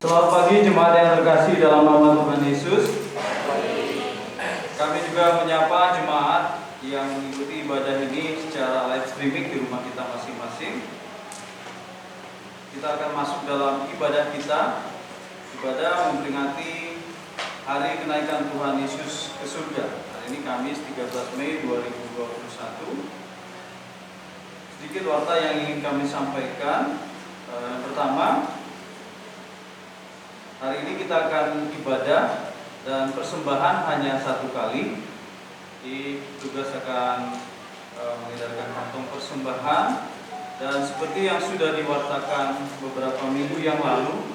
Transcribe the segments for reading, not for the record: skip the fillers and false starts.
Selamat pagi jemaat yang terkasih dalam nama Tuhan Yesus. Kami juga menyapa jemaat yang mengikuti ibadah ini secara live streaming di rumah kita masing-masing. Kita akan masuk dalam ibadah kita. Ibadah memperingati hari kenaikan Tuhan Yesus ke surga. Hari ini Kamis 13 Mei 2021. Sedikit warta yang ingin kami sampaikan. Yang pertama, hari ini kita akan ibadah dan persembahan hanya satu kali. Jadi tugas akan mengedarkan kantong persembahan, dan seperti yang sudah diwartakan beberapa minggu yang lalu,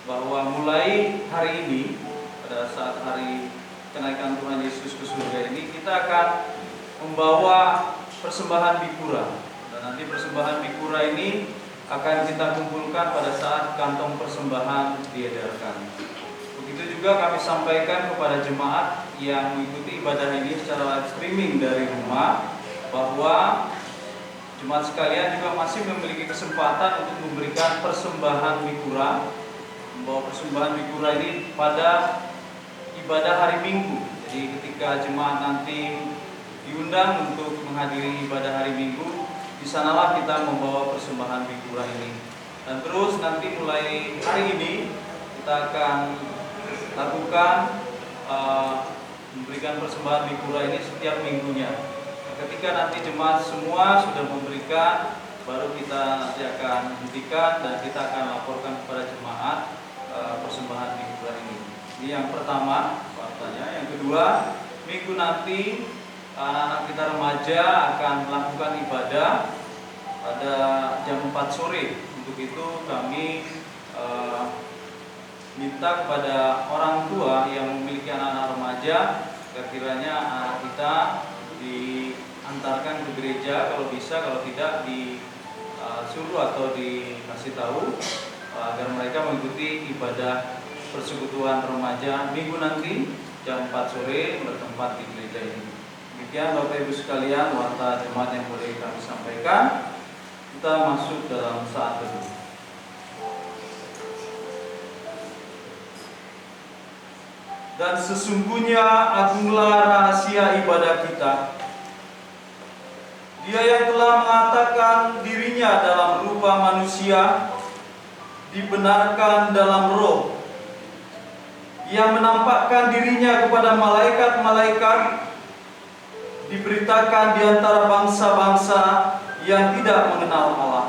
bahwa mulai hari ini, pada saat hari kenaikan Tuhan Yesus ke surga ini, kita akan membawa persembahan bikura. Dan nanti persembahan bikura ini akan kita kumpulkan pada saat kantong persembahan diedarkan. Begitu juga kami sampaikan kepada jemaat yang mengikuti ibadah ini secara live streaming dari rumah, bahwa jemaat sekalian juga masih memiliki kesempatan untuk memberikan persembahan bikura, membawa persembahan bikura ini pada ibadah hari Minggu. Jadi ketika jemaat nanti diundang untuk menghadiri ibadah hari Minggu, di sanalah kita membawa persembahan bikura ini. Dan terus nanti mulai hari ini kita akan lakukan memberikan persembahan bikura ini setiap minggunya. Ketika nanti jemaat semua sudah memberikan, baru kita nanti akan hentikan dan kita akan laporkan kepada jemaat persembahan bikura ini. Ini yang pertama faktanya. Yang kedua, minggu nanti anak-anak kita remaja akan melakukan ibadah pada jam 4 sore. Untuk itu kami minta kepada orang tua yang memiliki anak-anak remaja, kiranya anak kita diantarkan ke gereja kalau bisa, kalau tidak disuruh atau dikasih tahu agar mereka mengikuti ibadah persekutuan remaja minggu nanti jam 4 sore bertempat di gereja ini. Demikian Bapak Ibu sekalian warta jemaat yang boleh kami sampaikan. Kita masuk dalam saat teduh. Dan sesungguhnya agunglah rahasia ibadah kita. Dia yang telah mengatakan dirinya dalam rupa manusia, dibenarkan dalam roh, yang menampakkan dirinya kepada malaikat-malaikat, diberitakan di antara bangsa-bangsa yang tidak mengenal Allah,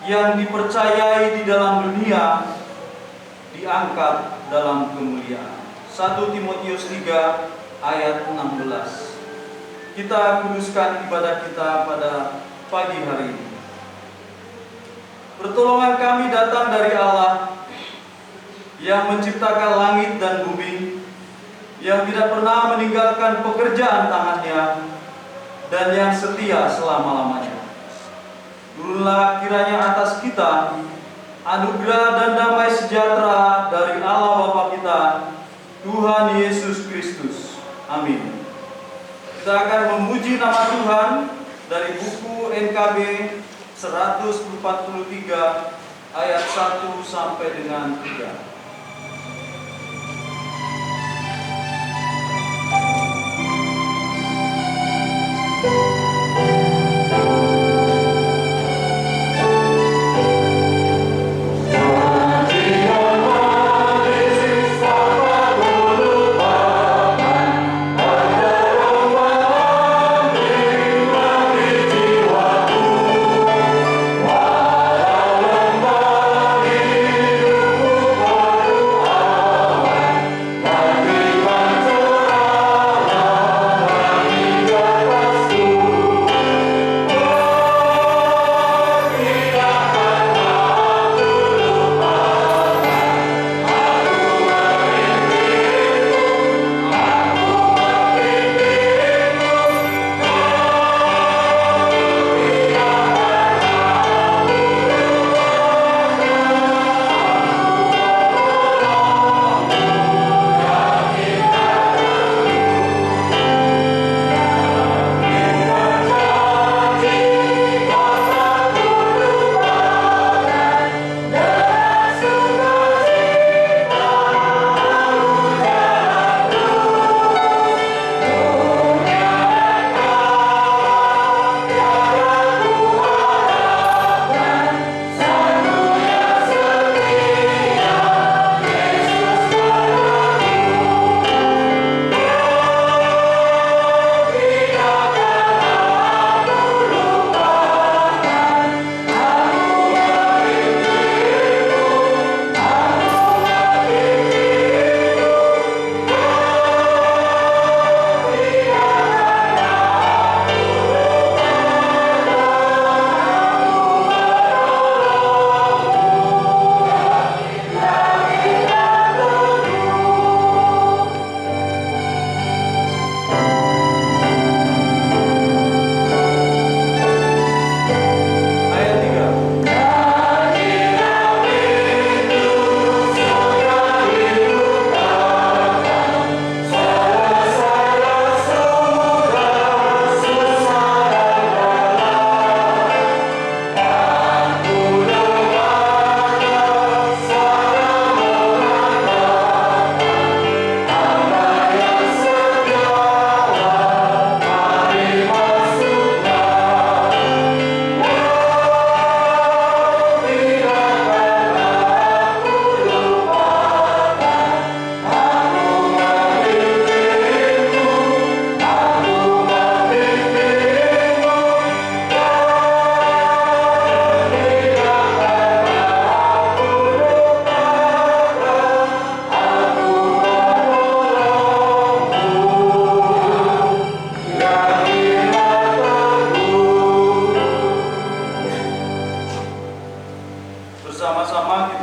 yang dipercayai di dalam dunia, diangkat dalam kemuliaan. 1 Timotius 3 ayat 16. Kita kuduskan ibadah kita pada pagi hari ini. Pertolongan kami datang dari Allah yang menciptakan langit dan bumi, yang tidak pernah meninggalkan pekerjaan tangannya, dan yang setia selama-lamanya. Turunlah kiranya atas kita anugerah dan damai sejahtera dari Allah Bapa kita, Tuhan Yesus Kristus. Amin. Kita akan memuji nama Tuhan dari buku NKB 143 ayat 1 sampai dengan 3.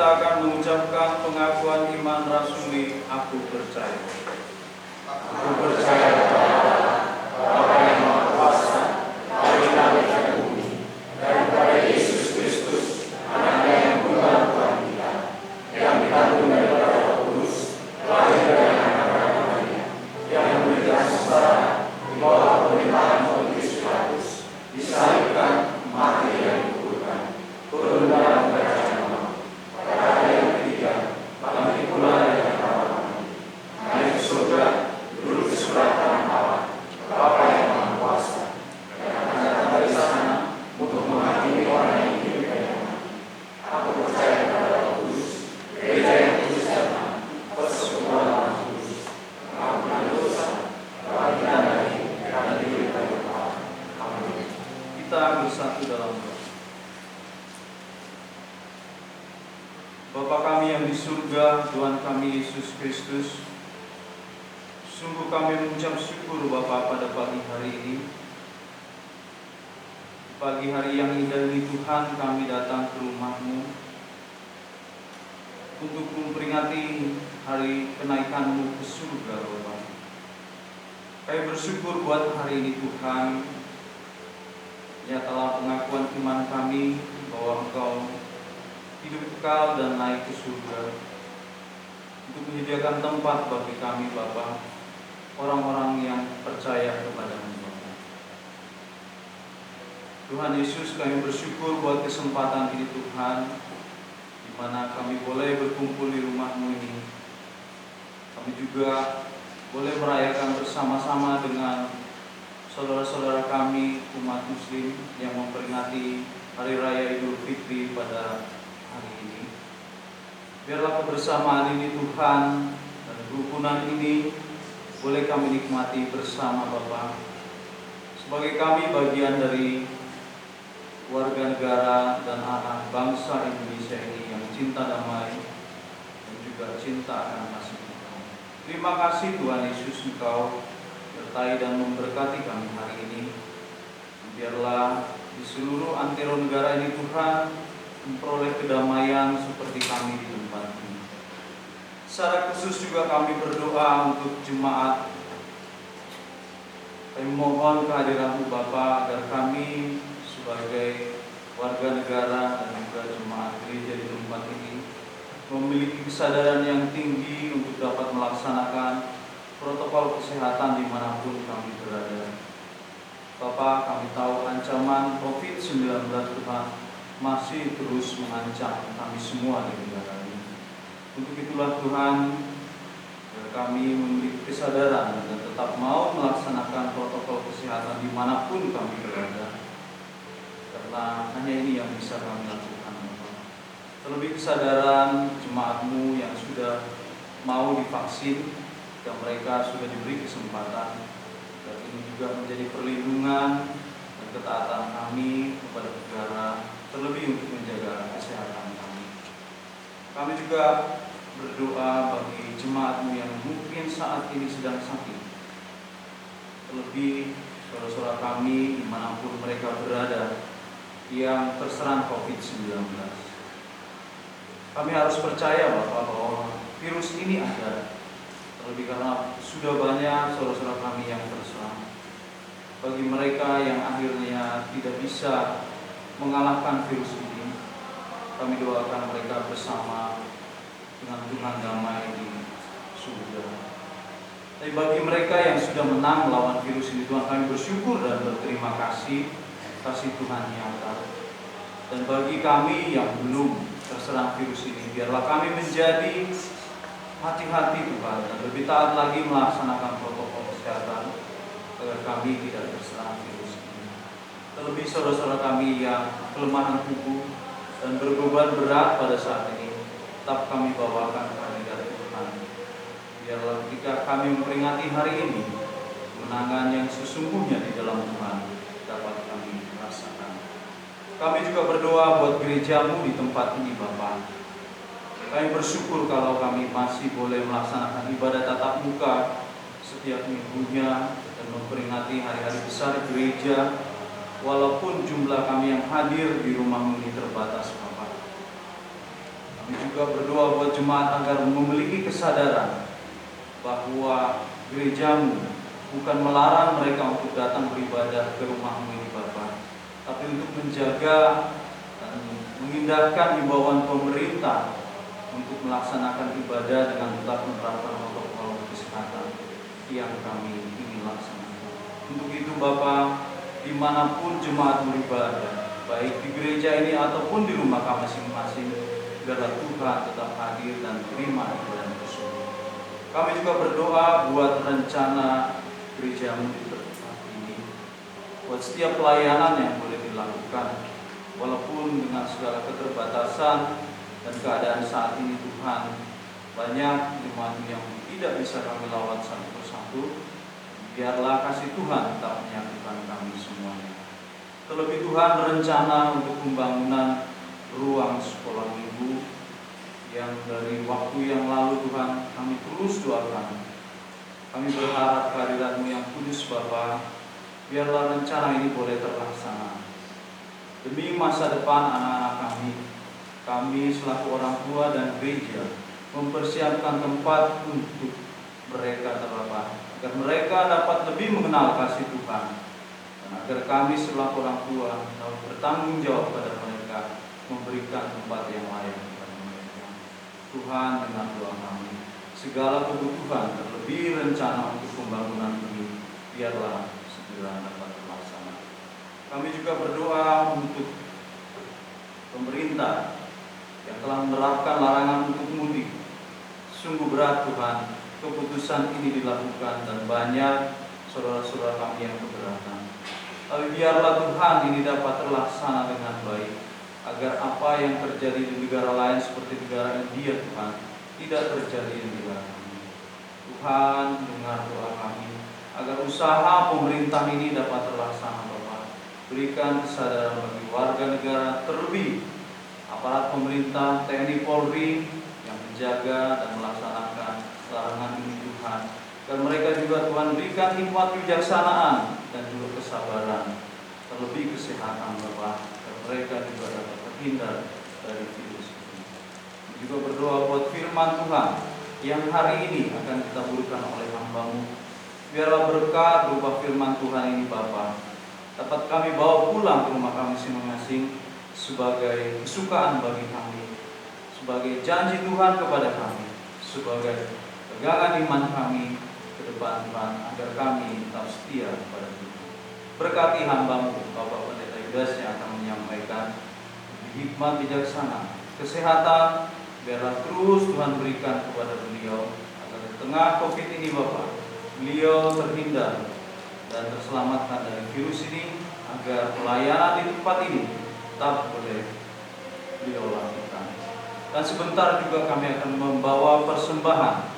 kita akan mengucapkan pengakuan iman rasuli. Aku percaya. Aku percaya Bapa yang Maha Kuasa, Bapa yang bumi, dan kepada Yesus Kristus, Anaknya yang tunggal Tuhan kita, yang dikandung dari Roh Kudus, lahir dari anak Maria, yang menderita sengsara di bawah pemerintahan Pontius Pilatus, disalibkan, mati dan dikuburkan, turun dalam kerajaan Allah. Pada hari yang ketiga, bangkit pula dari antara mati, naik ke surga, duduk di sebelah kanan Allah, Bapa yang Maha Kuasa, dan akan datang dari sana untuk menghakimi orang yang hidup dan yang mati. Aku percaya kepada Roh Kudus, Gereja yang kudus dan satu, persekutuan orang kudus, pengampunan dosa, kebangkitan dari dan hidup dari Allah. Amin. Kita bersatu dalam doa. Bapa kami yang di surga, Tuhan kami Yesus Kristus, sungguh kami mengucap syukur Bapa pada pagi hari ini. Pagi hari yang indah ini Tuhan, kami datang ke rumah-Mu untuk memperingati hari kenaikan-Mu ke surga Bapa. Kami bersyukur buat hari ini Tuhan. Nyatalah pengakuan iman kami bahwa Engkau hidup kekal dan naik ke surga untuk menyediakan tempat bagi kami Bapa, orang-orang yang percaya kepada-Mu Bapa. Tuhan Yesus, kami bersyukur buat kesempatan ini Tuhan, di mana kami boleh berkumpul di rumah-Mu ini. Kami juga boleh merayakan bersama-sama dengan saudara-saudara kami umat Muslim yang memperingati Hari Raya Idul Fitri pada hari ini. Biarlah kebersamaan ini Tuhan dan kerukunan ini boleh kami nikmati bersama Bapa. Sebagai kami bagian dari warga negara dan anak bangsa Indonesia ini yang cinta damai dan juga cinta akan kasih Tuhan. Terima kasih Tuhan Yesus, Engkau sertai dan memberkati kami hari ini. Biarlah di seluruh antero negara ini Tuhan memperoleh kedamaian seperti kami di tempat ini. Secara khusus juga kami berdoa untuk jemaat. Kami mohon kehadiran-Mu Bapa agar kami sebagai warga negara dan juga jemaat gereja di tempat ini memiliki kesadaran yang tinggi untuk dapat melaksanakan protokol kesehatan dimanapun kami berada. Bapa, kami tahu ancaman COVID-19 Tuhan masih terus mengancam kami semua di negara ini. Untuk itulah Tuhan, kami memiliki kesadaran dan tetap mau melaksanakan protokol kesehatan dimanapun kami berada. Karena hanya ini yang bisa kami lakukan, Bapa. Terlebih kesadaran jemaat-Mu yang sudah mau divaksin dan mereka sudah diberi kesempatan, dan ini juga menjadi perlindungan dan ketaatan kami kepada negara, terlebih untuk menjaga kesehatan kami. Kami juga berdoa bagi jemaat-Mu yang mungkin saat ini sedang sakit, terlebih saudara-saudara kami dimanapun mereka berada yang terserang COVID-19. Kami harus percaya bahwa virus ini ada, terlebih karena sudah banyak saudara-saudara kami yang terserang. Bagi mereka yang akhirnya tidak bisa mengalahkan virus ini, kami doakan mereka bersama dengan Tuhan damai di surga. Tapi bagi mereka yang sudah menang melawan virus ini, Tuhan, kami bersyukur dan berterima kasih Tuhan nyata. Dan bagi kami yang belum terserang virus ini, biarlah kami menjadi hati-hati Tuhan dan lebih taat lagi melaksanakan protokol kesehatan agar kami tidak terserang virus ini. Terlebih saudara-saudara kami yang kelemahan tubuh dan berbeban berat pada saat ini, tetap kami bawakan kepada Tuhan. Biarlah ketika kami memperingati hari ini, kemenangan yang sesungguhnya di dalam Tuhan dapat kami rasakan. Kami juga berdoa buat gereja-Mu di tempat ini Bapa. Kami bersyukur kalau kami masih boleh melaksanakan ibadah tatap muka setiap minggunya dan memperingati hari-hari besar gereja, walaupun jumlah kami yang hadir di rumah-Mu ini terbatas Bapa. Kami juga juga berdoa buat jemaat agar memiliki kesadaran bahwa gerejamu bukan melarang mereka untuk datang beribadah ke rumahmu ini Bapa, tapi untuk menjaga dan mengindahkan himbauan pemerintah untuk melaksanakan ibadah dengan tetap menerapkan protokol kesehatan yang kami ingin laksanakan. Untuk itu Bapa, dimanapun jemaat beribadah, baik di gereja ini ataupun di rumah kami masing-masing, biarlah Tuhan tetap hadir dan terima ibadah tersebut. Kami juga berdoa buat rencana gerejamu di tempat ini, buat setiap pelayanan yang boleh dilakukan, walaupun dengan segala keterbatasan dan keadaan saat ini Tuhan, banyak jemaat yang tidak bisa kami lawat satu persatu. Biarlah kasih Tuhan tetap menyatukan kami semuanya. Terlebih Tuhan, rencana untuk pembangunan ruang sekolah minggu yang dari waktu yang lalu Tuhan kami terus doakan. Kami berharap kehadiran-Mu yang kudus Bapa, biarlah rencana ini boleh terlaksana. Demi masa depan anak-anak kami selaku orang tua dan gereja mempersiapkan tempat untuk mereka terlebah, agar mereka dapat lebih mengenal kasih Tuhan, dan agar kami selaku orang tua dapat bertanggung jawab pada mereka, memberikan tempat yang layak kepada mereka. Tuhan, dengan doa kami, segala kebutuhan terlebih rencana untuk pembangunan ini biarlah segera dapat terlaksana. Kami juga berdoa untuk pemerintah yang telah menerapkan larangan untuk mudik. Sungguh berat Tuhan keputusan ini dilakukan dan banyak saudara-saudara kami yang keberatan. Tapi biarlah Tuhan ini dapat terlaksana dengan baik, agar apa yang terjadi di negara lain seperti negara India Tuhan tidak terjadi di negara kami. Tuhan, dengar doa kami agar usaha pemerintah ini dapat terlaksana Bapak. Berikan kesadaran bagi warga negara, terlebih aparat pemerintah, TNI Polri yang menjaga dan melaksanakan larangan ini Tuhan. Dan mereka juga Tuhan berikan hikmat kebijaksanaan dan juga kesabaran, terlebih kesehatan Bapak, dan mereka juga dapat terhindar dari virus ini. Juga berdoa buat firman Tuhan yang hari ini akan ditaburkan oleh hamba-Mu. Biarlah berkat berupa firman Tuhan ini Bapa dapat kami bawa pulang ke rumah kami masing-masing sebagai kesukaan bagi kami, sebagai janji Tuhan kepada kami, sebagai pegangan iman kami ke depan Tuhan, agar kami tetap setia kepada Tuhan. Berkati hamba-Mu Bapak Pendeta Yudas yang akan menyampaikan hikmat bijaksana, kesehatan, biarlah terus Tuhan berikan kepada beliau, agar di tengah COVID ini Bapak, beliau terhindar dan terselamatkan dari virus ini, agar pelayanan di tempat ini tetap boleh beliau lakukan. Dan sebentar juga kami akan membawa persembahan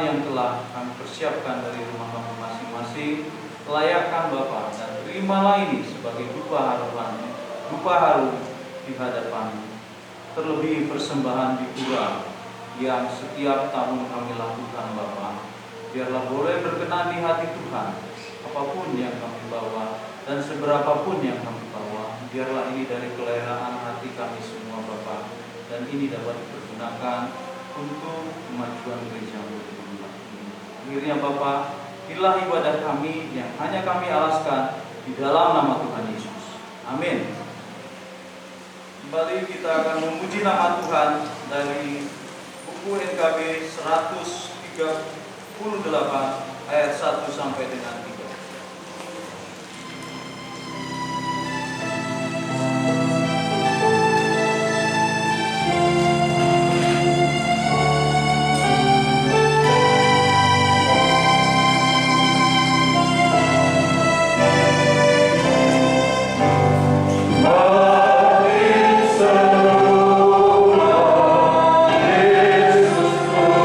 yang telah kami persiapkan dari rumah kami masing-masing. Layakkan Bapa dan terimalah ini sebagai dupa haru di hadapan. Terlebih persembahan di pura yang setiap tahun kami lakukan Bapa, biarlah boleh berkenan di hati Tuhan. Apapun yang kami bawa dan seberapapun yang kami bawa, biarlah ini dari keleraan hati kami semua Bapa, dan ini dapat dipergunakan untuk kemajuan gereja-Mu di tempat ini. Akhirnya Bapa, inilah ibadah kami yang hanya kami alaskan di dalam nama Tuhan Yesus. Amin. Kembali kita akan memuji nama Tuhan dari buku NKB 138 ayat 1 sampai dengan 3. Yesus Tuhanku,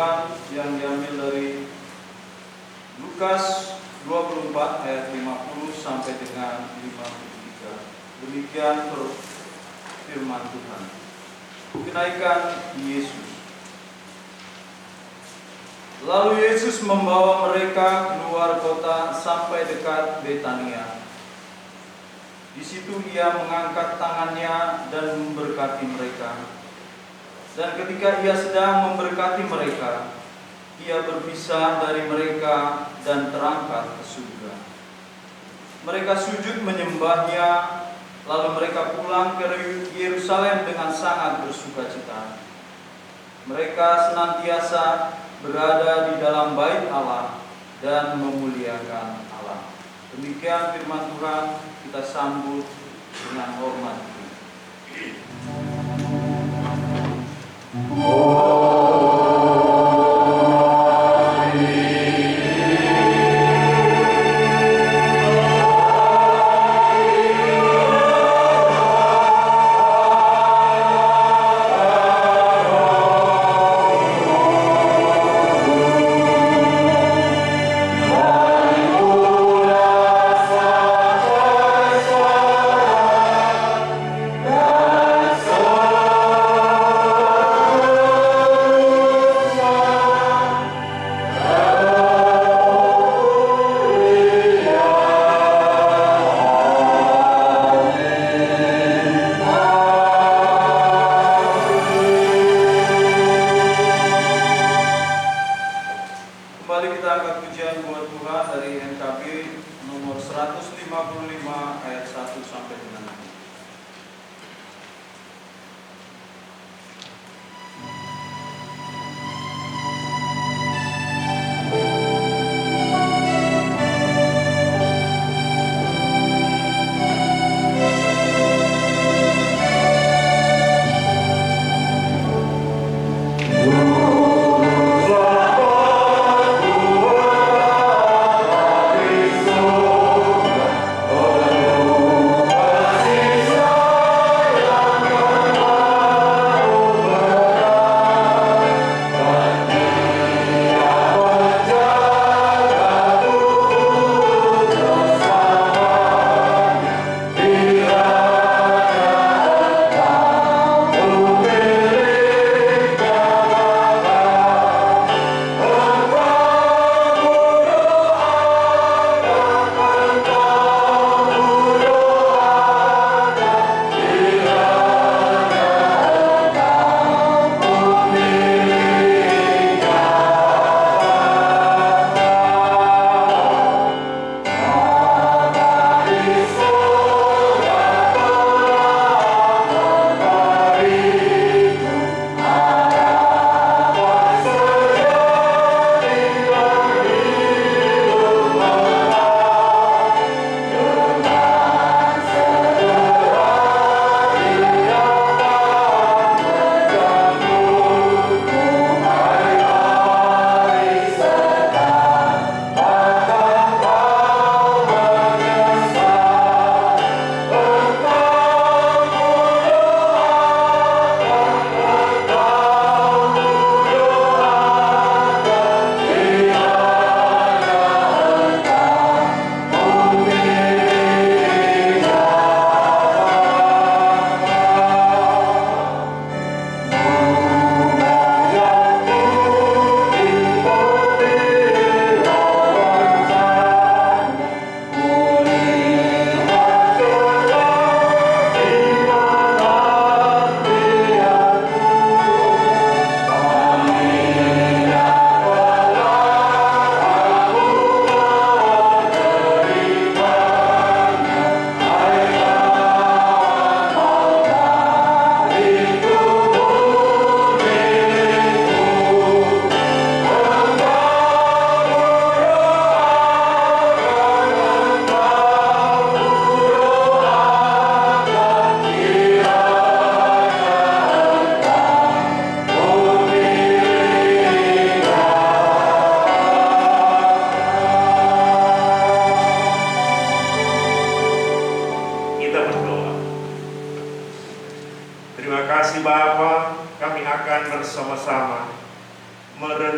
Tuhan yang diambil dari Lukas 24 ayat 50 sampai dengan 53. Demikian firman Tuhan. Kenaikan Yesus. Lalu Yesus membawa mereka keluar kota sampai dekat Betania. Di situ ia mengangkat tangannya dan memberkati mereka. Dan ketika ia sedang memberkati mereka, ia berpisah dari mereka dan terangkat ke surga. Mereka sujud menyembahnya, lalu mereka pulang ke Yerusalem dengan sangat bersukacita. Mereka senantiasa berada di dalam bait Allah dan memuliakan Allah. Demikian firman Tuhan, kita sambut dengan hormat.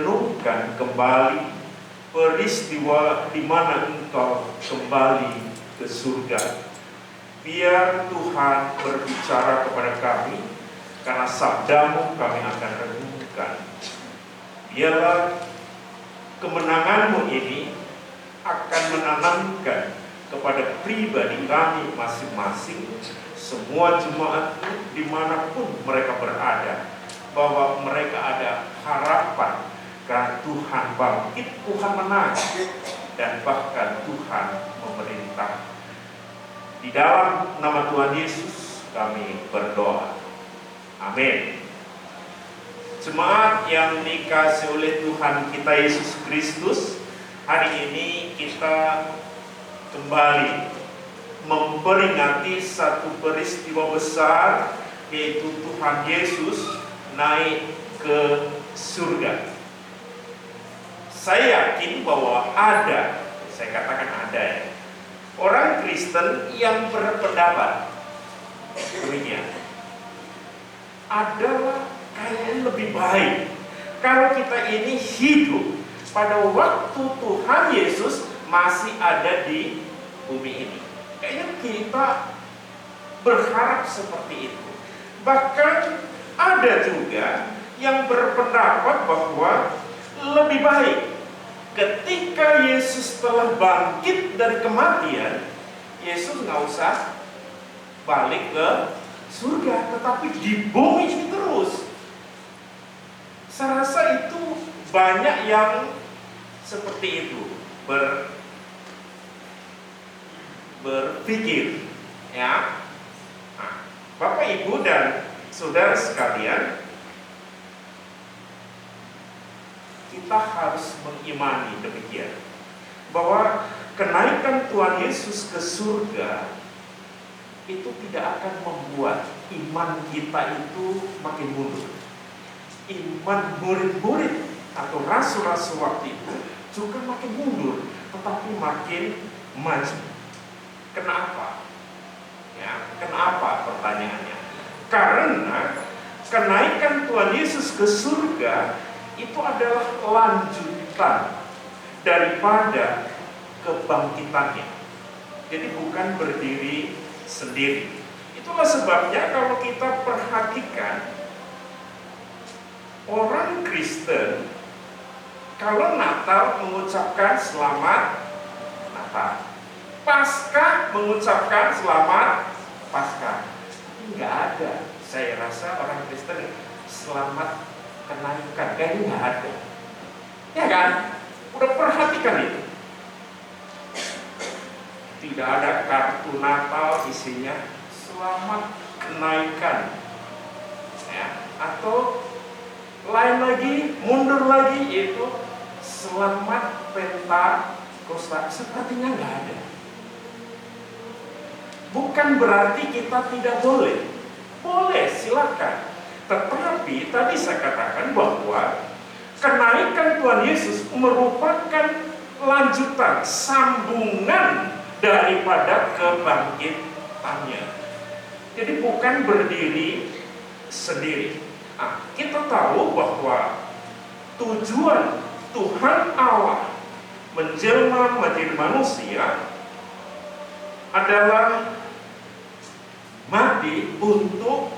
renungkan kembali peristiwa di mana engkau kembali ke surga. Biar Tuhan berbicara kepada kami, karena sabdamu kami akan renungkan. Biarlah kemenanganmu ini akan menanamkan kepada pribadi kami masing-masing, semua jemaat dimanapun mereka berada, bahwa mereka ada harapan karena Tuhan bangkit, Tuhan menang, dan bahkan Tuhan memerintah. Di dalam nama Tuhan Yesus kami berdoa. Amin. Jemaat yang dikasihi oleh Tuhan kita Yesus Kristus, hari ini kita kembali memperingati satu peristiwa besar, yaitu Tuhan Yesus naik ke surga. Saya yakin bahwa saya katakan ada ya, orang Kristen yang berpendapat demikian, adalah kayaknya lebih baik kalau kita ini hidup pada waktu Tuhan Yesus masih ada di bumi ini. Kayaknya kita berharap seperti itu. Bahkan ada juga yang berpendapat bahwa lebih baik ketika Yesus telah bangkit dari kematian, Yesus nggak usah balik ke surga, tetapi di bumi ini terus. Saya rasa itu banyak yang seperti itu berpikir, ya. Nah, Bapak Ibu dan saudara sekalian, kita harus mengimani demikian, bahwa kenaikan Tuhan Yesus ke surga itu tidak akan membuat iman kita itu makin mundur. Iman murid-murid atau rasul-rasul waktu itu juga makin mundur, tetapi makin maju. Kenapa? Ya, kenapa pertanyaannya? Karena kenaikan Tuhan Yesus ke surga itu adalah lanjutan daripada kebangkitannya. Jadi bukan berdiri sendiri. Itulah sebabnya kalau kita perhatikan, orang Kristen kalau Natal mengucapkan selamat Natal, Paskah mengucapkan selamat Paskah. Nggak ada, saya rasa orang Kristen selamat kenaikan, kayaknya nggak ada. Ya kan? Udah perhatikan itu. Tidak ada kartu Natal isinya selamat kenaikan, ya. Atau lain lagi, mundur lagi, yaitu selamat Pentakosta. Sepertinya nggak ada. Bukan berarti kita tidak boleh. Boleh, silakan. Tetapi tadi saya katakan bahwa kenaikan Tuhan Yesus merupakan lanjutan, sambungan daripada kebangkitannya. Jadi bukan berdiri sendiri. Nah, kita tahu bahwa tujuan Tuhan Allah menjelma menjadi manusia adalah mati untuk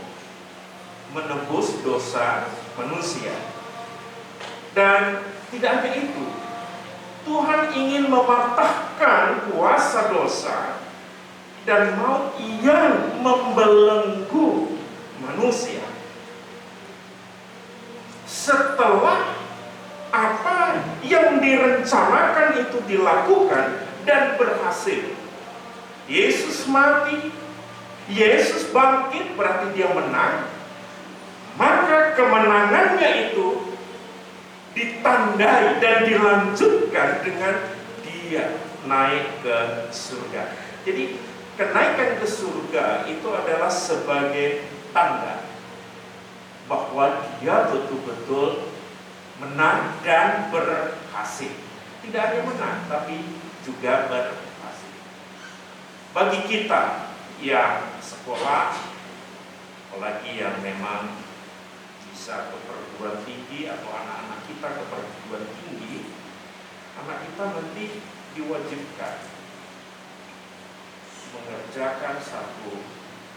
menebus dosa manusia. Dan tidak hanya itu, Tuhan ingin mematahkan kuasa dosa dan maut yang membelenggu manusia. Setelah apa yang direncanakan itu dilakukan dan berhasil, Yesus mati, Yesus bangkit, berarti dia menang. Maka kemenangannya itu ditandai dan dilanjutkan dengan dia naik ke surga. Jadi kenaikan ke surga itu adalah sebagai tanda bahwa dia betul-betul menang dan berhasil. Tidak hanya menang, tapi juga berhasil. Bagi kita yang sekolah, apalagi yang memang di bisa ke perguruan tinggi atau anak-anak kita ke perguruan tinggi, anak kita nanti diwajibkan mengerjakan satu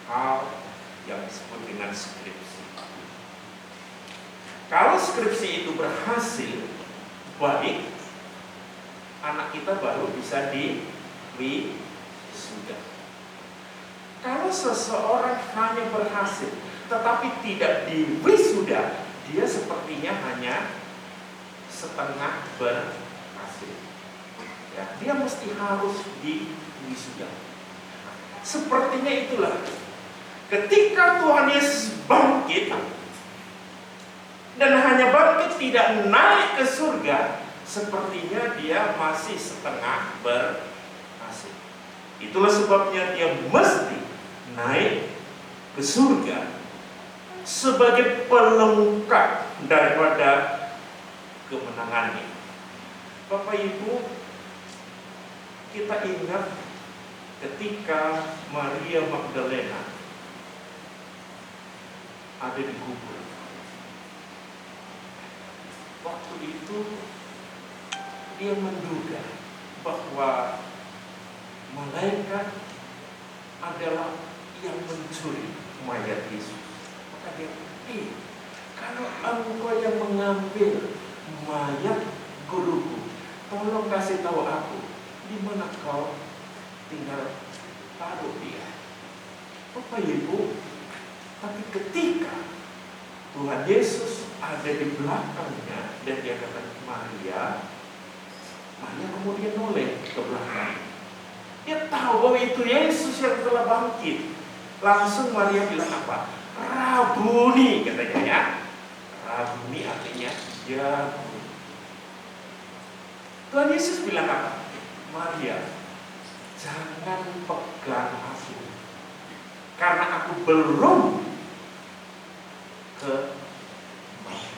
hal yang disebut dengan skripsi. Kalau skripsi itu berhasil, baik, anak kita baru bisa diwisuda. Kalau seseorang hanya berhasil tetapi tidak diwisuda, dia sepertinya hanya setengah berhasil. Ya, dia mesti harus diwisuda. Sepertinya itulah ketika Tuhan Yesus bangkit, dan hanya bangkit tidak naik ke surga, sepertinya dia masih setengah berhasil. Itulah sebabnya dia mesti naik ke surga sebagai pelengkap daripada kemenangannya. Bapak Ibu, kita ingat ketika Maria Magdalena ada di kubur. Waktu itu dia menduga bahwa malaikat adalah yang mencuri mayat Yesus. Maka dia, kalau engkau yang mengambil mayat guruku, tolong kasih tahu aku di mana kau tinggal taruh dia. Bapak Ibu, tapi ketika Tuhan Yesus ada di belakangnya dan dia kata Maria kemudian noleh ke belakang. Dia tahu bahwa itu Yesus yang telah bangkit. Langsung Maria bilang apa? Rabuni, katanya ya. Rabuni artinya jago. Tuhan Yesus bilang apa? Maria, jangan pegang aku, karena aku belum ke Bapa.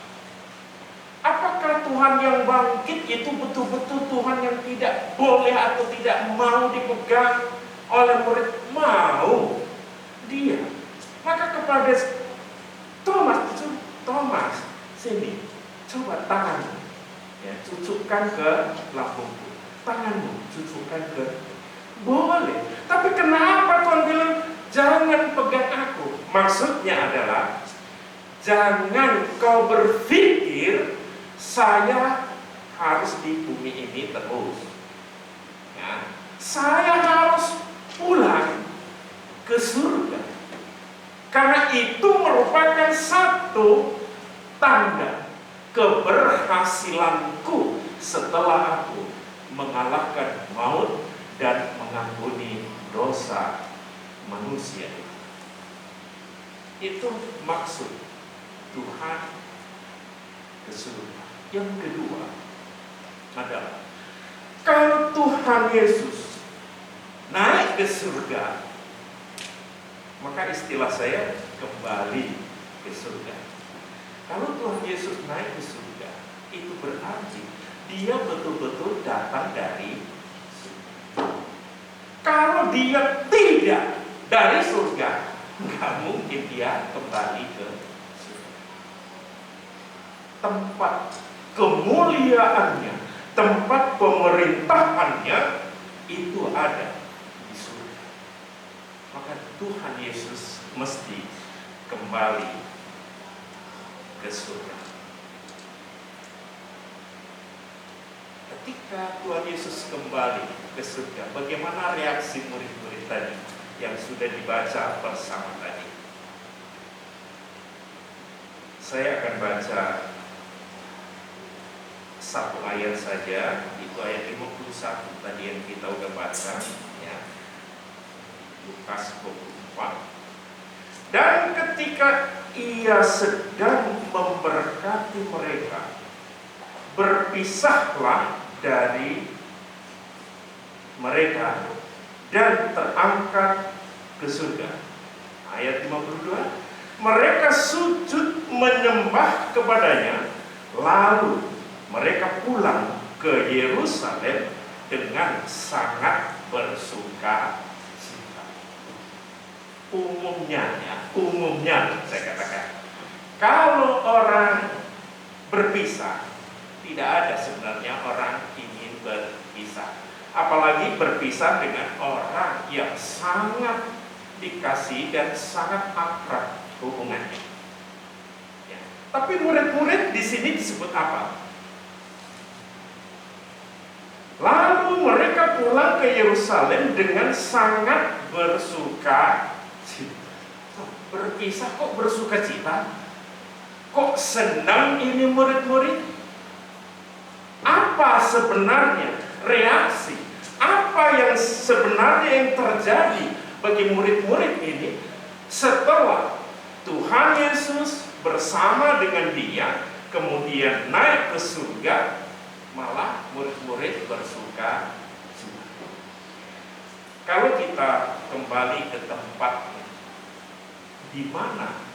Apakah Tuhan yang bangkit itu betul-betul Tuhan yang tidak boleh atau tidak mau dipegang oleh murid? Mau dia. Maka kepada Thomas, sini, coba tanganmu, ya, cucukkan ke lambungku. Tanganmu, cucukkan ke. Boleh. Tapi kenapa Tuhan bilang jangan pegang aku? Maksudnya adalah jangan kau berpikir saya harus di bumi ini terus. Ya, saya harus pulang ke surga. Karena itu merupakan satu tanda keberhasilanku setelah aku mengalahkan maut dan mengampuni dosa manusia. Itu maksud Tuhan ke surga. Yang kedua adalah kalau Tuhan Yesus naik ke surga, maka istilah saya kembali ke surga. Kalau Tuhan Yesus naik ke surga, itu berarti dia betul-betul datang dari surga. Kalau dia tidak dari surga, nggak mungkin dia kembali ke surga. Tempat kemuliaannya, tempat pemerintahannya itu ada di surga. Maka Tuhan Yesus mesti kembali ke surga. Ketika Tuhan Yesus kembali ke surga, bagaimana reaksi murid-murid tadi yang sudah dibaca bersama tadi? Saya akan baca satu ayat saja, itu ayat 51 tadi yang kita udah baca, ya. Lukas 24. Dan ketika ia sedang memberkati mereka, berpisahlah dari mereka dan terangkat ke surga. Ayat 52. Mereka sujud menyembah kepadanya, lalu mereka pulang ke Yerusalem dengan sangat bersuka cita. Umumnya saya katakan, Kalau orang berpisah, tidak ada sebenarnya orang ingin berpisah. Apalagi berpisah dengan orang yang sangat dikasih dan sangat akrab hubungannya. Ya. Tapi murid-murid di sini disebut apa? Lalu mereka pulang ke Yerusalem dengan sangat bersuka cita. Berpisah kok bersuka cita? Kok senang ini murid-murid? Apa sebenarnya reaksi? Apa yang sebenarnya yang terjadi bagi murid-murid ini setelah Tuhan Yesus bersama dengan dia kemudian naik ke surga, malah murid-murid bersuka cita. Kalau kita kembali ke tempat di mana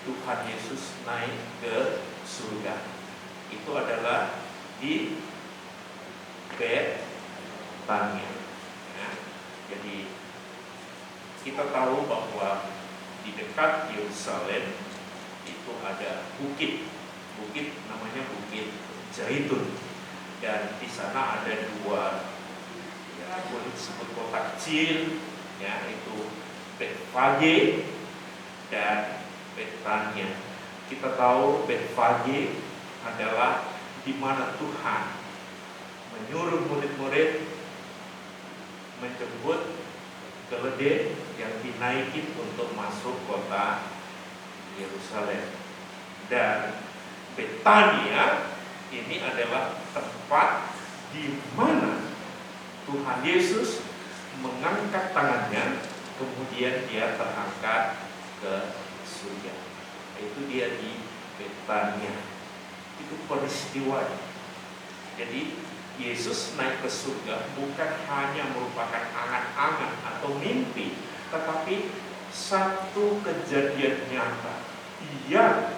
Tuhan Yesus naik ke surga, itu adalah di Betania. Ya. Jadi kita tahu bahwa di dekat Yerusalem itu ada bukit namanya Bukit Zaitun, dan di sana ada dua, ya boleh disebut kota kecil, ya itu Betfage dan Betania. Kita tahu Betfage adalah di mana Tuhan menyuruh murid-murid menjemput keledai yang dinaikin untuk masuk kota Yerusalem. Dan Betania ini adalah tempat di mana Tuhan Yesus mengangkat tangannya, kemudian dia terangkat ke surga. Itu dia di Betania. Itu peristiwanya. Jadi Yesus naik ke surga bukan hanya merupakan angan-angan atau mimpi, tetapi satu kejadian nyata yang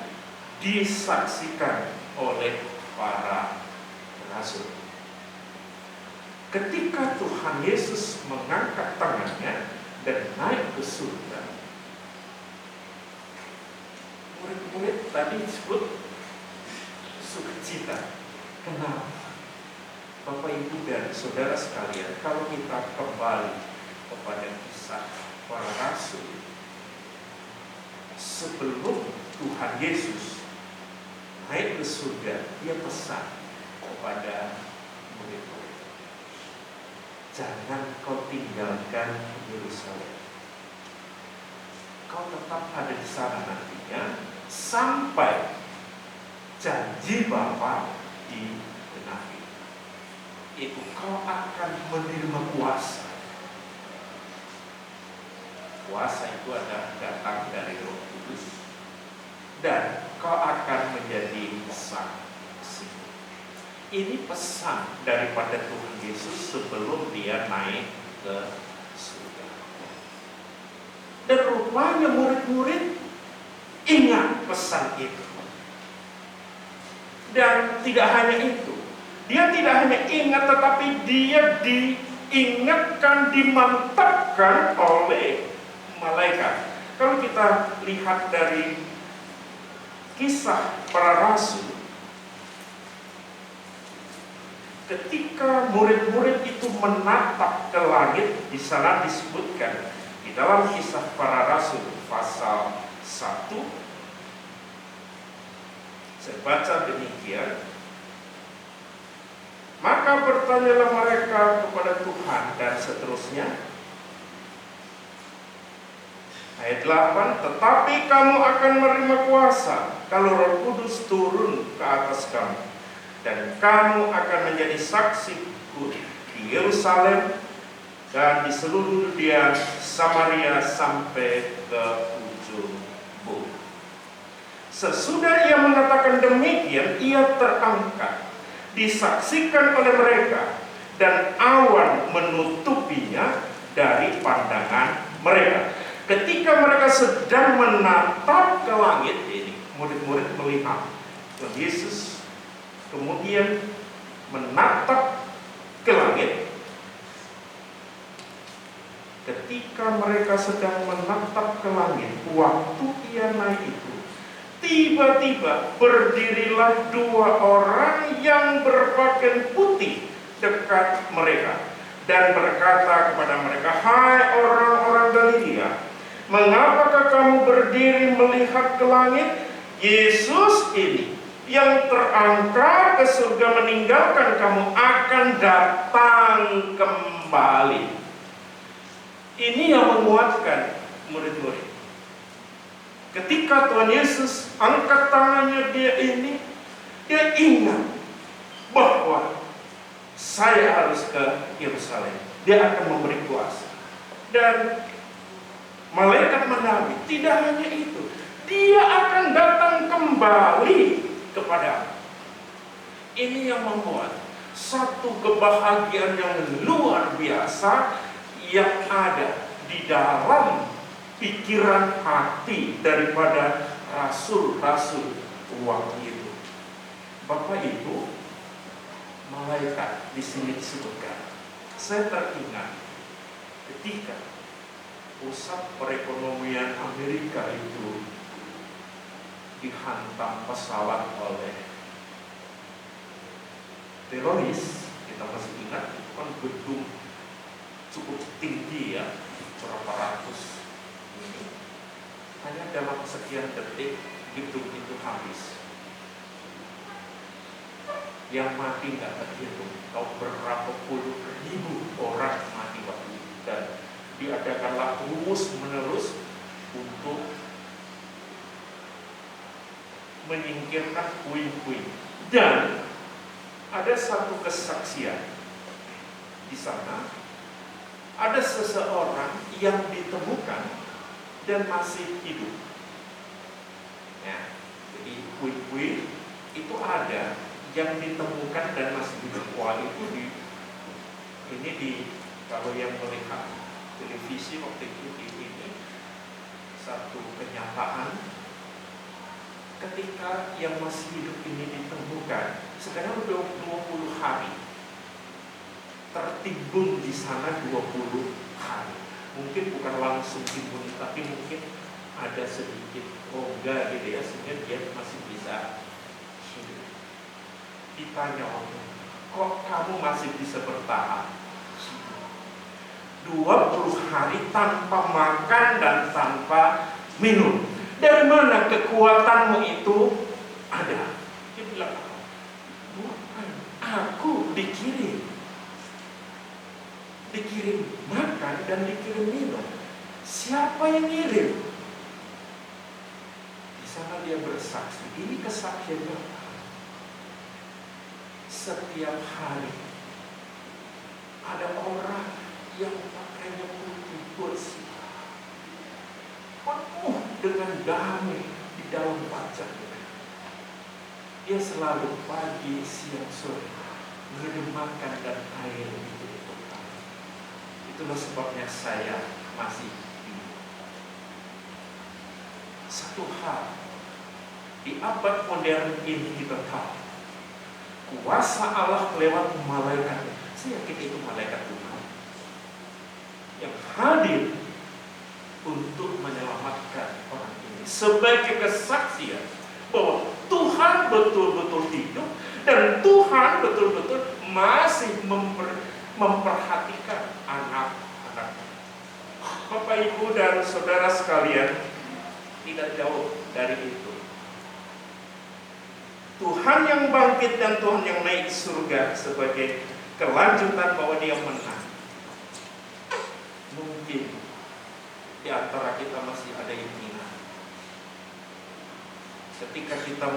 disaksikan oleh para rasul. Ketika Tuhan Yesus mengangkat tangannya dan naik ke surga, murid-murid tadi disebut sukacita. Kenapa? Bapak, Ibu, dan Saudara sekalian, kalau kita kembali kepada kisah para rasul, sebelum Tuhan Yesus naik ke surga, dia pesan kepada murid-murid, jangan kau tinggalkan Yerusalem. Kau tetap ada di sana nantinya sampai janji Bapa digenapi. Itu kau akan menerima kuasa. Kuasa itu adalah datang dari Roh Kudus, dan kau akan menjadi saksi. Ini pesan daripada Tuhan Yesus sebelum dia naik ke surga. Dan rupanya murid-murid ingat pesan itu. Dan tidak hanya itu, dia tidak hanya ingat, tetapi dia diingatkan, dimantapkan oleh malaikat. Kalau kita lihat dari kisah para rasul, ketika murid-murid itu menatap ke langit, di sana disebutkan di dalam kisah para rasul pasal 1, saya baca demikian. Maka bertanyalah mereka kepada Tuhan, dan seterusnya. Ayat 8, tetapi kamu akan menerima kuasa kalau Roh Kudus turun ke atas kamu, dan kamu akan menjadi saksiku di Yerusalem dan di seluruh Yudea, Samaria sampai ke ujung bumi. Sesudah ia mengatakan demikian, ia terangkat, disaksikan oleh mereka, dan awan menutupinya dari pandangan mereka. Ketika mereka sedang menatap ke langit ini, murid-murid melihat Yesus kemudian menatap ke langit. Ketika mereka sedang menatap ke langit, waktu ia naik itu, tiba-tiba berdirilah dua orang yang berpakaian putih dekat mereka dan berkata kepada mereka, "Hai orang-orang Galilea, mengapakah kamu berdiri melihat ke langit? Yesus ini yang terangkat ke surga meninggalkan kamu akan datang kembali." Ini yang menguatkan murid-murid. Ketika Tuhan Yesus angkat tangannya, dia ingat bahwa saya harus ke Yerusalem. Dia akan memberi kuasa. Dan malaikat menabi, tidak hanya itu, dia akan datang kembali kepada. Ini yang membuat satu kebahagiaan yang luar biasa yang ada di dalam pikiran hati daripada rasul-rasul waktu itu. Bapak Ibu, malaikat di sini disebutkan. Saya teringat ketika pusat perekonomian Amerika itu dihantam pesawat oleh teroris. Kita masih ingat, itu kan gedung cukup tinggi ya, berapa ratus. Hanya dalam sekian detik gedung itu habis. Yang mati nggak terhitung. Tahu berapa puluh ribu orang mati waktu itu. Dan diadakanlah terus menerus untuk menyingkirkan puing-puing. Dan ada satu kesaksian di sana. Ada seseorang yang ditemukan dan masih hidup. Ya, jadi puing-puing itu ada yang ditemukan dan masih hidup. Wah, itu kalau yang melihat televisi waktu itu ini satu kenyataan ketika yang masih hidup ini ditemukan. Sekarang udah 20 hari tertimbun di sana, 20 hari. Mungkin bukan langsung timbun, tapi mungkin ada sedikit rongga gitu ya, sehingga dia masih bisa hidup. Ditanya orang, kok kamu masih bisa bertahan? 20 hari tanpa makan dan tanpa minum. Dari mana kekuatanmu itu ada? Dia bilang, bukan, aku dikirim makan dan dikirim minum. Siapa yang ngirim? Di sana dia bersaksi. Ini kesaksiannya. Setiap hari ada orang yang pakainya putih bersih, penuh dengan damai di dalam wajahnya. Dia selalu pagi, siang, sore mengirim makan dan air itu. Itulah sebabnya saya masih hidup. Satu hal di abad modern ini kita tahu, kuasa Allah lewat malaikat. Saya yakin itu malaikat Tuhan yang hadir untuk menyelamatkan orang ini sebagai kesaksian bahwa Tuhan betul-betul hidup dan Tuhan betul-betul masih memperhatikan anak-anak. Bapak, Ibu, dan saudara sekalian, tidak jauh dari itu. Tuhan yang bangkit dan Tuhan yang naik surga sebagai kelanjutan bahwa Dia menang. Mungkin di antara kita masih ada yang ingat ketika kita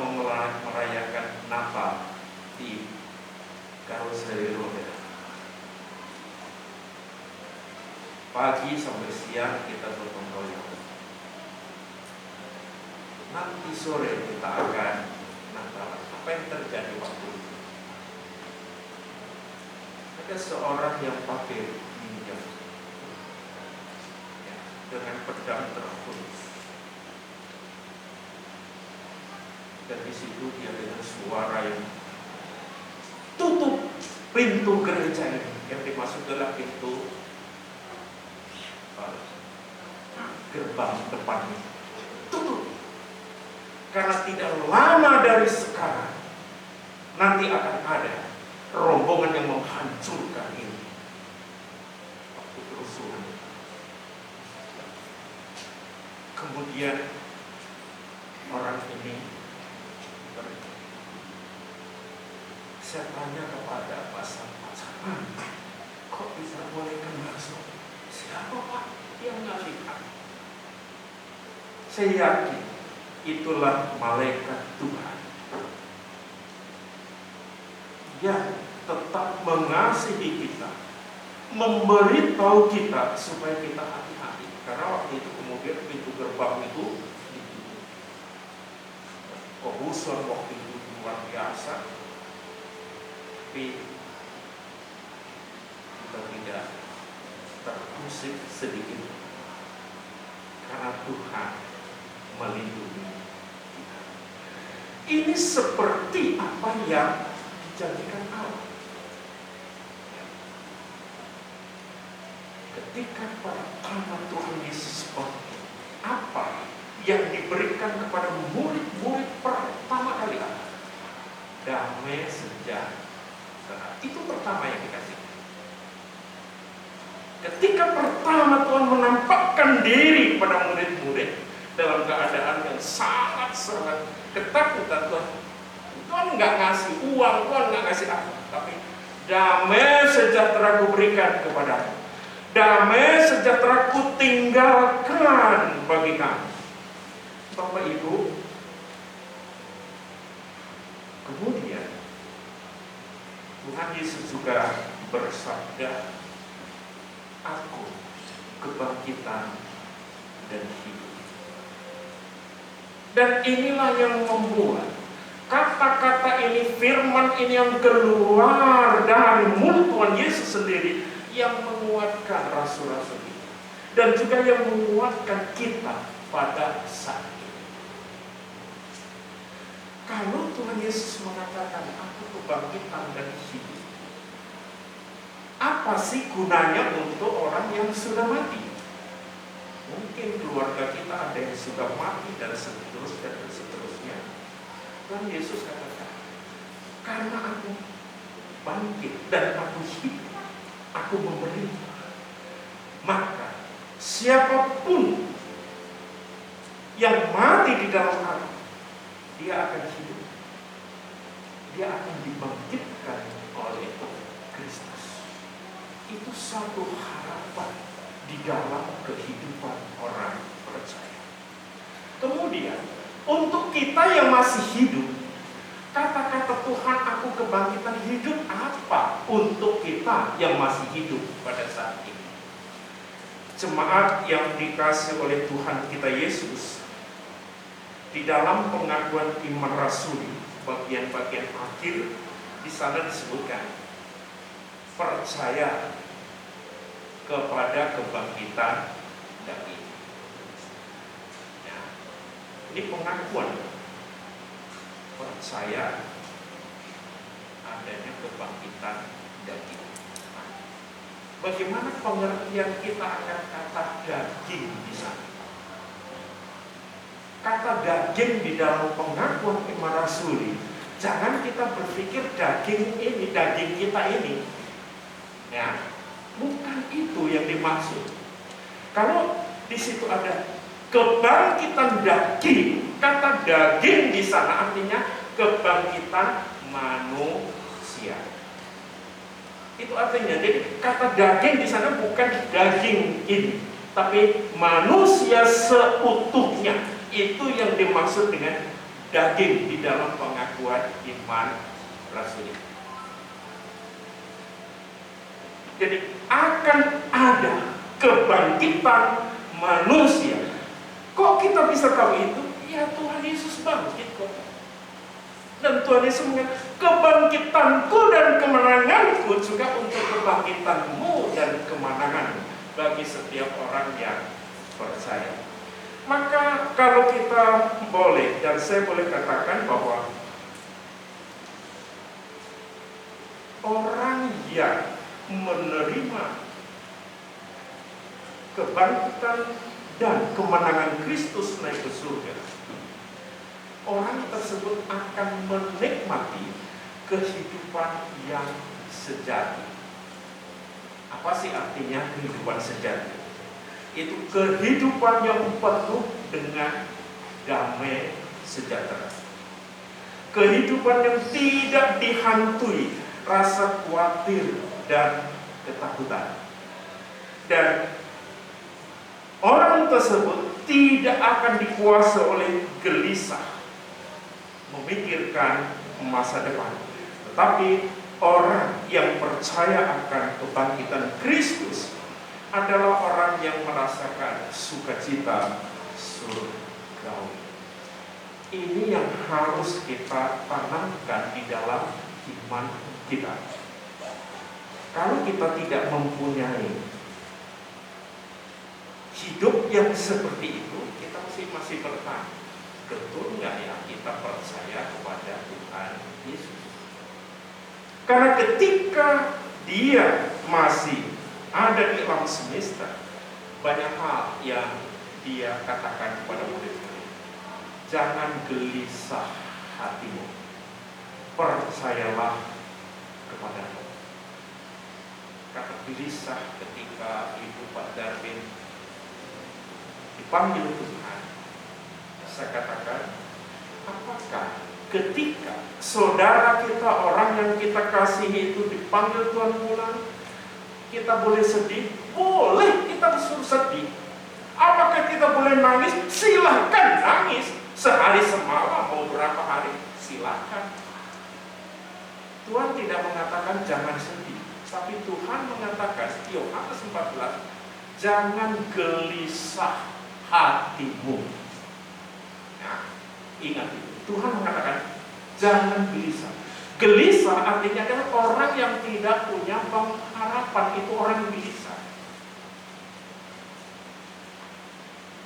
merayakan Natal di karoseri roda. Pagi sampai siang kita gotong royong. Nanti sore kita akan Natal. Apa yang terjadi waktu itu? Ada seorang yang pakai ninja ya, dengan pedang tertulis. Dan di situ dia dengan suara yang tutup pintu gereja ini. Yang dimaksud adalah pintu gerbang depannya tutup. Karena tidak lama dari sekarang nanti akan ada rombongan yang menghancurkan ini. Waktu kerusuhan. Kemudian orang ini saya tanya kepada pasar, kok bisa bolehkan masuk? Siapa Pak yang nggak lihat? Saya yakin itulah malaikat Tuhan yang tetap mengasihi kita, memberitahu kita supaya kita hati-hati. Karena waktu itu kemudian pintu gerbang itu ditutup. Kerusuhan waktu itu luar biasa, tapi kita tidak terusik sedikit karena Tuhan melindungi kita. Ini seperti apa yang dijanjikan Allah. Ketika pertama Tuhan Yesus bangkit, apa yang diberikan kepada murid-murid pertama kali apa? Damai sejahtera. Itu pertama yang dikasih. Ketika pertama Tuhan menampakkan diri pada murid-murid dalam keadaan yang sangat-sangat ketakutan, Tuhan nggak ngasih uang, Tuhan nggak ngasih apa, tapi damai sejahtera ku berikan kepadamu, damai sejahtera ku tinggalkan bagi kamu. Bapak Ibu, kemudian Tuhan Yesus juga bersabda, aku kebangkitan dan hidup. Dan inilah yang membuat kata-kata ini, firman ini yang keluar dari mulut Tuhan Yesus sendiri, yang menguatkan rasul-rasul itu, dan juga yang menguatkan kita pada saat ini. Kalau Tuhan Yesus mengatakan aku kebangkitan dan hidup, apa sih gunanya untuk orang yang sudah mati? Mungkin keluarga kita ada yang sudah mati dan seterusnya dan seterusnya. Tuhan Yesus katakan, karena aku bangkit dan aku hidup, aku memerintah, maka siapapun yang mati di dalam aku, dia akan hidup. Dia akan dibangkitkan oleh Kristus. Itu satu harapan di dalam kehidupan orang percaya. Kemudian, untuk kita yang masih hidup, kata-kata Tuhan aku kebangkitan hidup apa untuk kita yang masih hidup pada saat ini? Jemaat yang dikasih oleh Tuhan kita Yesus, di dalam pengakuan iman rasuli bagian-bagian akhir di sana disebutkan percaya kepada kebangkitan daging. Ya, ini pengakuan percaya adanya kebangkitan daging. Nah, bagaimana pengertian kita akan kata daging di sana? Kata daging di dalam pengakuan iman rasuli, jangan kita berpikir daging ini, daging kita ini. Ya, bukan itu yang dimaksud. Kalau di situ ada kebangkitan daging, kata daging di sana artinya kebangkitan manusia. Itu artinya, jadi kata daging di sana bukan daging ini, tapi manusia seutuhnya. Itu yang dimaksud dengan daging di dalam pengakuan iman rasuli. Jadi akan ada kebangkitan manusia. Kok kita bisa tahu itu? Ya Tuhan Yesus bangkit kok. Dan Tuhan Yesus mengatakan, kebangkitanku dan kemenanganku juga untuk kebangkitanmu dan kemenanganmu bagi setiap orang yang percaya. Maka kalau kita boleh, dan saya boleh katakan bahwa orang yang menerima kebangkitan dan kemenangan Kristus naik ke surga, orang tersebut akan menikmati kehidupan yang sejati. Apa sih artinya kehidupan sejati? Itu kehidupan yang penuh dengan damai sejahtera. Kehidupan yang tidak dihantui rasa khawatir dan ketakutan. Dan orang tersebut tidak akan dikuasai oleh gelisah memikirkan masa depan. Tetapi orang yang percaya akan kebangkitan Kristus adalah orang yang merasakan sukacita surgawi. Ini yang harus kita tanamkan di dalam iman kita. Kalau kita tidak mempunyai hidup yang seperti itu, kita masih bertanya, betul nggak ya kita percaya kepada Tuhan Yesus? Karena ketika dia masih ada di alam semesta, banyak hal yang dia katakan kepada murid-murid. Jangan gelisah hatimu, percayalah kepadaku. Kata gelisah ketika Ibu Pak Darwin dipanggil Tuhan, saya katakan, apakah ketika saudara kita, orang yang kita kasihi itu dipanggil Tuhan pulang, kita boleh sedih? Boleh, kita disuruh sedih. Apakah kita boleh nangis? Silahkan nangis. Sehari semalam, mau berapa hari, silahkan. Tuhan tidak mengatakan jangan sedih, tapi Tuhan mengatakan, Yohanes 14, jangan gelisah hatimu. Nah, ingat itu. Tuhan mengatakan jangan gelisah. Gelisah artinya adalah orang yang tidak punya pengharapan. Itu orang gelisah.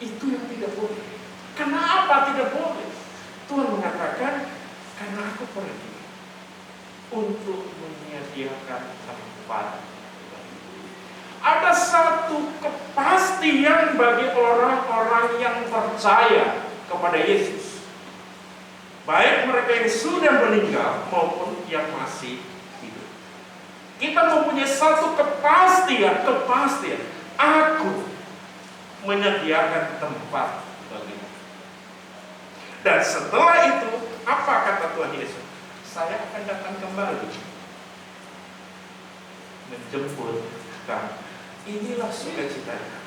Itu yang tidak boleh. Kenapa tidak boleh? Tuhan mengatakan, karena aku pergi untuk menyediakan tempat. Ada satu kepastian bagi orang-orang yang percaya kepada Yesus, baik mereka yang sudah meninggal maupun yang masih hidup. Kita mempunyai satu kepastian, aku menyediakan tempat bagimu. Dan setelah itu, apa kata Tuhan Yesus? Saya akan datang kembali menjemput kamu. Inilah sukacitanya.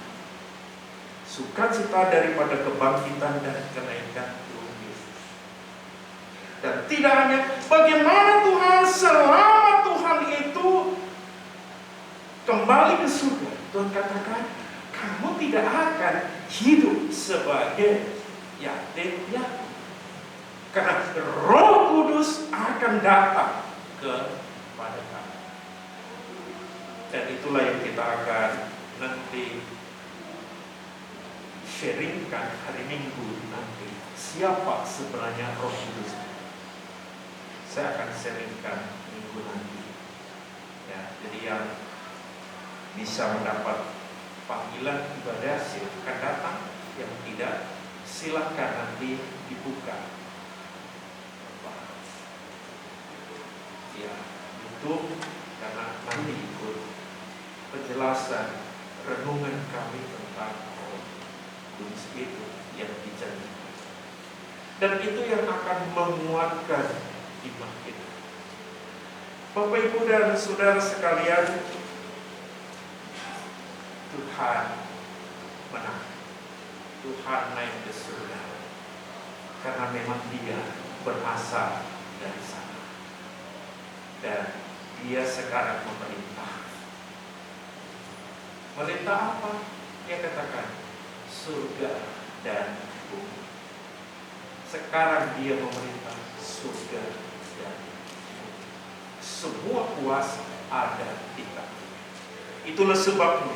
Sukacita daripada kebangkitan dan kenaikan Tuhan Yesus. Dan tidak hanya bagaimana Tuhan, selama Tuhan itu kembali ke surga, Tuhan katakan, kamu tidak akan hidup sebagai yatim piatu. Karena Roh Kudus akan datang kepada kamu. Dan itulah yang kita akan nanti sharingkan hari Minggu nanti. Siapa sebenarnya Roh Kudus? Saya akan sharingkan minggu nanti. Ya, jadi yang bisa mendapat panggilan ibadah silakan datang, yang tidak silakan nanti dibuka. Ya, YouTube, karena nanti ikut penjelasan renungan kami tentang Roh Kudus itu yang dijanjikan. Dan itu yang akan menguatkan iman kita. Bapak, Ibu, dan saudara sekalian, Tuhan menang. Tuhan naik ke surga karena memang Dia berasal dari sana. Dan Dia sekarang memerintah. Memerintah apa? Dia katakan surga dan bumi. Sekarang Dia memerintah surga dan bumi. Semua kuasa ada di tangan. Itulah sebabnya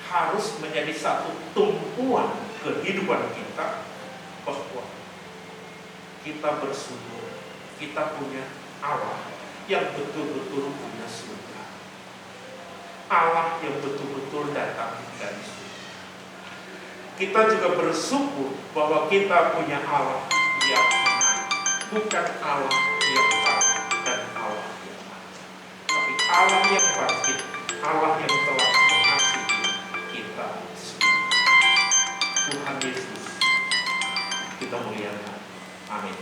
harus menjadi satu tumpuan kehidupan kita bahwa kita bersyukur kita punya Allah yang betul-betul punya surga, Allah yang betul-betul datang dari surga. Kita juga bersyukur bahwa kita punya Allah yang menang, bukan Allah yang kalah dan Allah yang menang, tapi Allah yang bangkit, Allah yang telah mengasihi kita semua. Tuhan Yesus kita muliakan. Amin.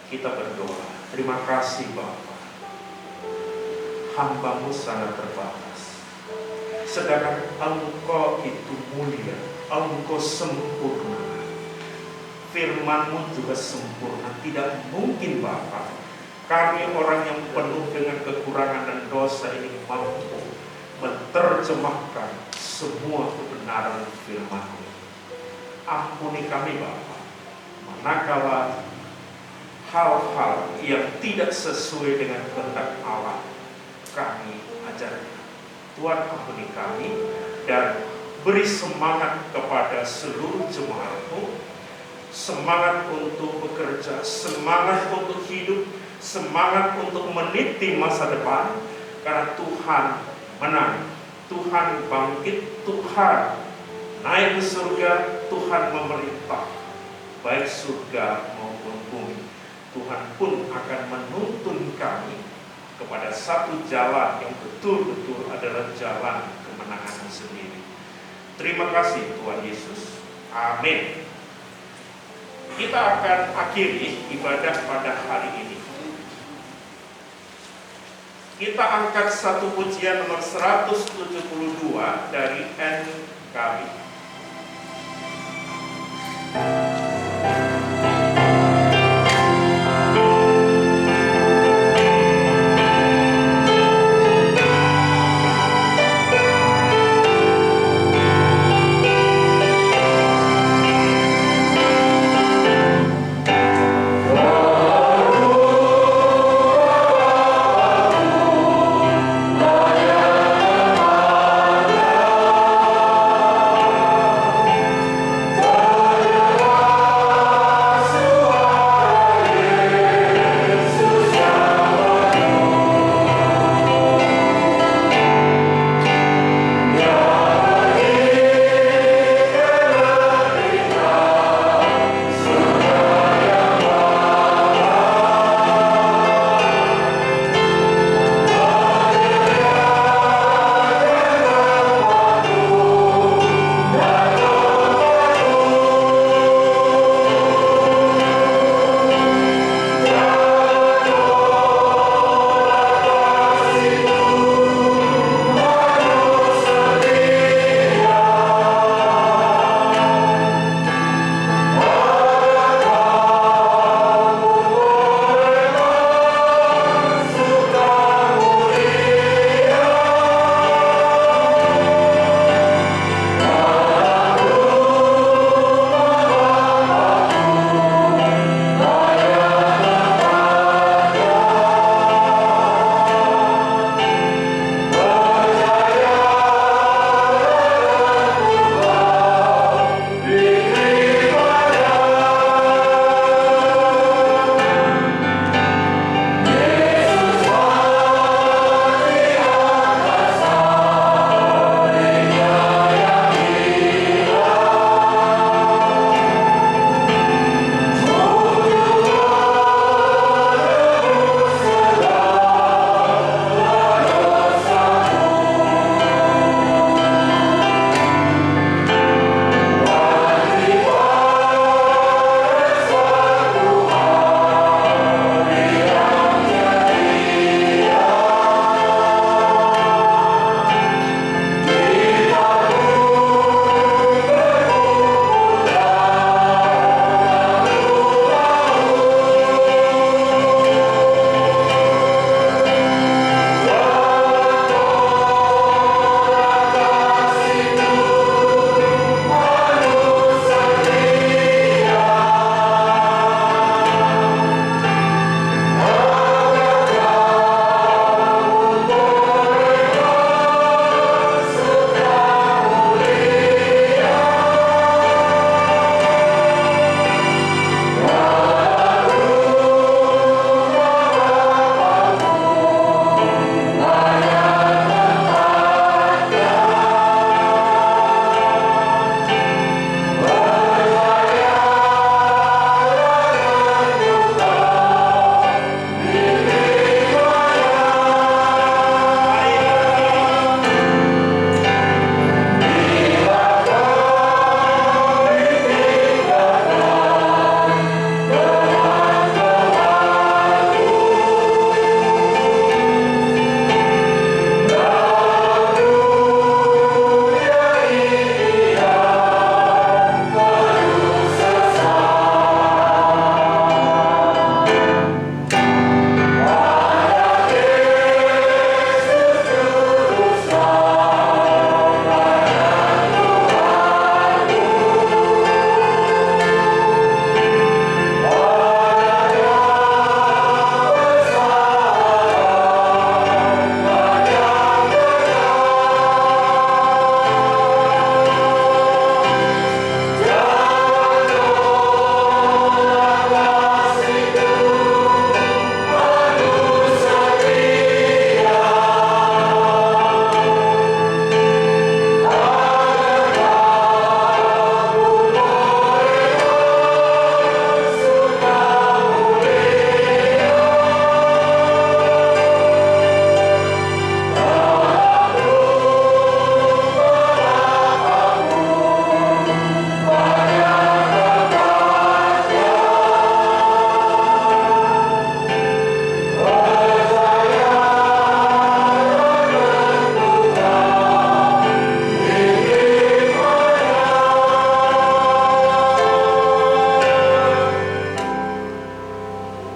Kita berdoa. Terima kasih Bapa, hamba-Mu sangat terbatas, sedangkan Engkau itu mulia, Engkau sempurna, firman-Mu juga sempurna. Tidak mungkin Bapa, kami orang yang penuh dengan kekurangan dan dosa ini mampu menerjemahkan semua kebenaran firman-Mu. Ampuni kami Bapa, manakala hal-hal yang tidak sesuai dengan kehendak Allah kami ajarkan. Tuhan ampuni kami dan beri semangat kepada seluruh jemaat-Mu, semangat untuk bekerja, semangat untuk hidup, semangat untuk meniti masa depan, karena Tuhan menang, Tuhan bangkit, Tuhan naik ke surga, Tuhan memerintah baik surga maupun bumi. Tuhan pun akan menuntun kami kepada satu jalan yang betul-betul adalah jalan kemenangan sendiri. Terima kasih Tuhan Yesus. Amin. Kita akan akhiri ibadah pada hari ini. Kita angkat satu pujian nomor 172 dari NKB.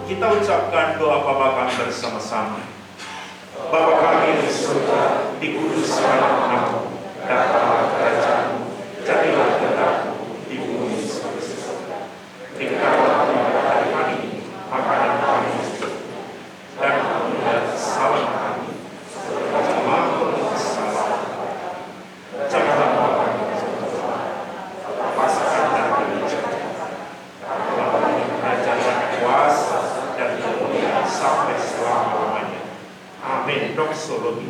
kita ucapkan doa Bapa kami bersama-sama. Bapa kami di surga, dikuduskan namamu, datanglah kerajaan-Mu, jadilah kehendak-Mu di bumi seperti di surga. Berikanlah kami hari ini makanan kami, dan ampunilah kesalahan kami, seperti mengampuni kesalahan kami. Janganlah kami lepaskan dari kerajaan kuasa dan kemuliaan sampai selama-lamanya. Amin. Doksologi.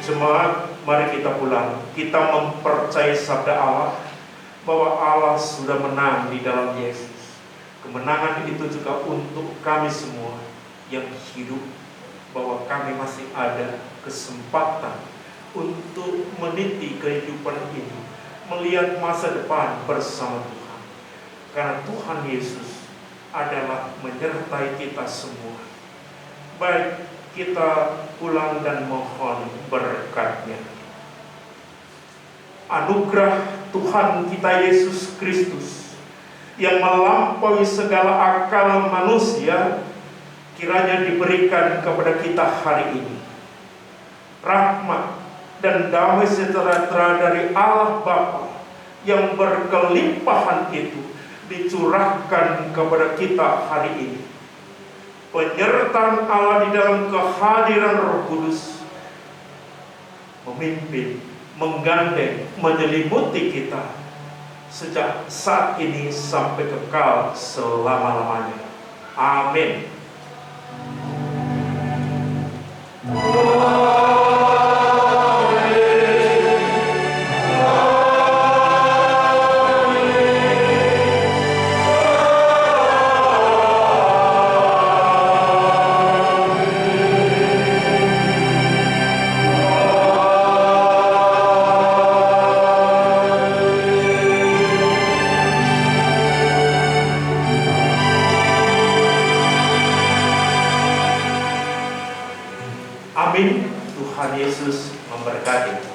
Jemaat, mari kita pulang. Kita mempercayai sabda Allah bahwa Allah sudah menang di dalam Yesus. Kemenangan itu juga untuk kami semua yang hidup, bahwa kami masih ada kesempatan untuk meniti kehidupan ini, melihat masa depan bersama Tuhan. Karena Tuhan Yesus adalah menyertai kita semua. Baik, kita pulang dan mohon berkat-Nya. Anugerah Tuhan kita Yesus Kristus yang melampaui segala akal manusia kiranya diberikan kepada kita hari ini. Rahmat dan damai sejahtera dari Allah Bapa yang berkelimpahan itu dicurahkan kepada kita hari ini. Penyertaan Allah di dalam kehadiran Roh Kudus memimpin, menggandeng, menyelimuti kita sejak saat ini sampai kekal selama-lamanya. Amin. Amin. Tuhan Yesus memberkati.